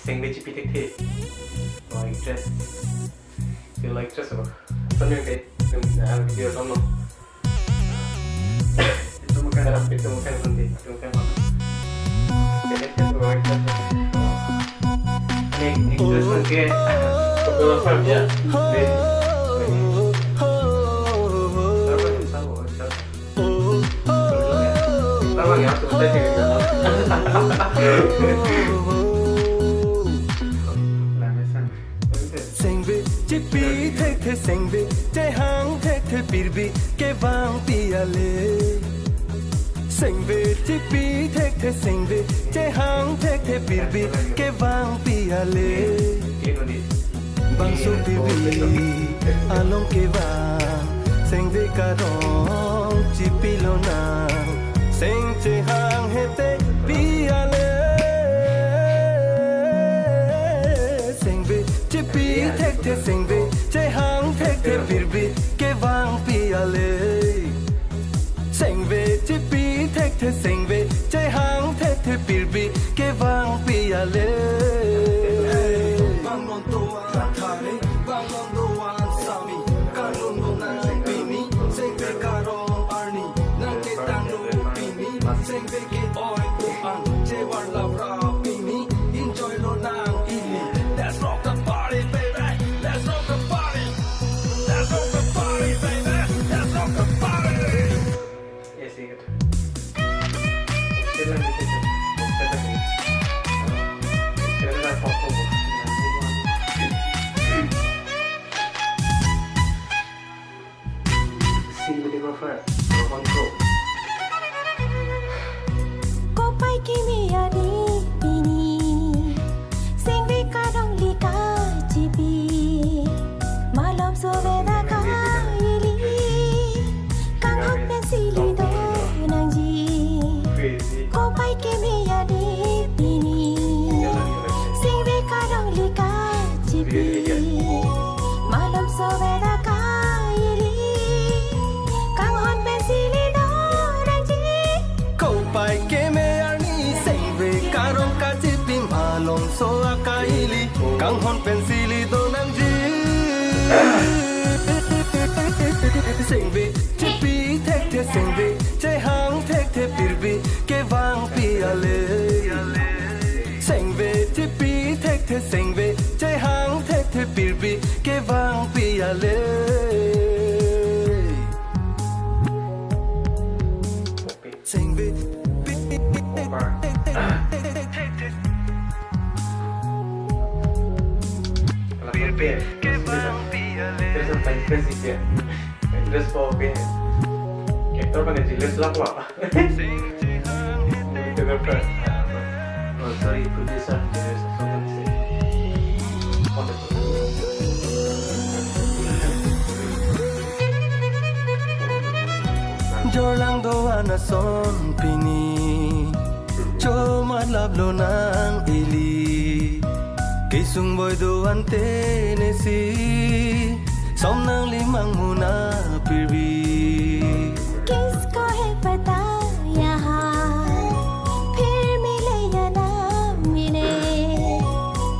Sing với GPT rồi stress feel like stress apa sambil kayak video kamu itu bukan nanti itu bukan mana jadi itu bukan ini stress nanti beberapa film ya Tawag ya, tuh tadi Sengbe chipi thek the sengbe che hang thek the pirbi ke wang piale Sengbe chipi thek the sengbe che hang thek the pirbi ke wang piale Bang su pirbi along ke wang sengbe karong chipi lona Seng che hang hete piale Sengbe chipi thek the sengbe che hang thek the pirbi ke wang piale Sengbe chipi thek the sengbe che hang thek the pirbi ke wang piale Bang non to an thare bang non to an sami kanun no nang pini sengbe karong arni nang ke tang no Sengbe ke oi tuan cewar labra pini enjoy lo nang ini let's rock the party baby let's rock the party let's rock the party baby let's rock the party ya sih gitu jalan di situ jalan foto cinematographer control Kimi adi pini Sengbe kadang lika cipi Malam soveda kaili Kang hot pensili do nangji Kopai kimi adi pini Sengbe kadang lika cipi Malam soveda kaili Kang hot pensili do nangji Kopai kimi Karong kacipi malong so akaili Kang hon pensili donang ji Sengbe chipi thek the sengbe che hang thek the pirbi ke wang piale Sengbe chipi thek the sengbe che hang thek the pirbi ke vang pia le sing vi ke vang pia le Interest po be actor bane jiles la po oh sorry producer there's someone say Jorlang do ana son pini cho malab lo nang ili kisung boy do ante ne si som nang limang muna pirbi किसको है पता यहाँ फिर मिले या ना मिले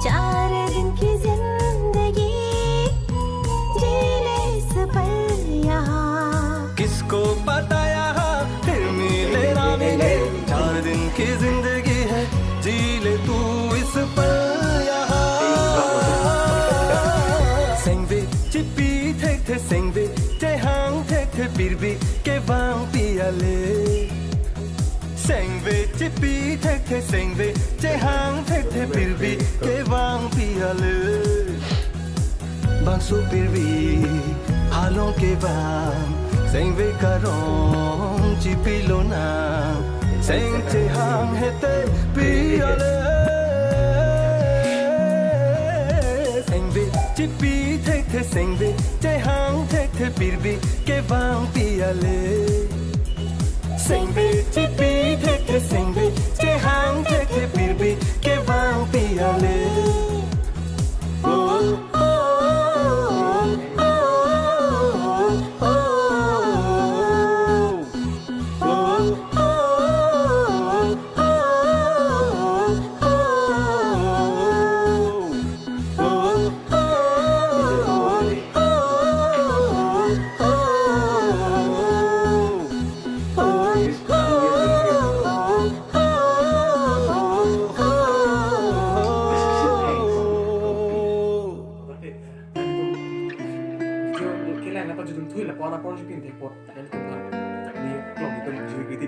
4 दिन की जिंदगी जी ले इस पल यहाँ किसको पता यहाँ फिर मिले ना मिले 4 दिन की जिंदगी है जी ले तू इस पल यहाँ सेंगे चिपी थे थे सेंगे चे हांग थे थे बिरबी के वांग पियाले सेंगे चिपी थे थे सेंगे चे हांग थे थे बिरबी के वांग पियाले बांसु बिरबी हालों के वांग सेंगे करों चिपी लोना सेंग चे हांग है ते पियाले सेंगे चिपी थे थे सेंगे चे हांग थे थे बिरबी के वांग पियाले सेंगे चिपी थे थे सेंगे चे हांग थे थे बिरबी के वांग पियाले ओ ओ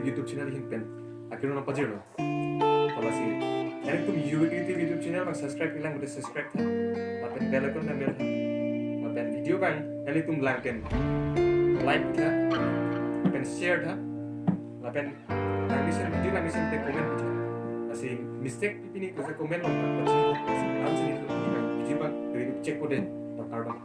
YouTube channel hin pen akhirnya nampak je loh kalau sih jadi tuh YouTube channel bang subscribe bilang udah subscribe kan lapen bell icon dan bell lapen video bang jadi tuh langken like kan lapen share kan lapen nangisin video nangisin te komen kan masih mistake ini tuh komen loh masih langsung itu bang video bang dari cek kode bakar bang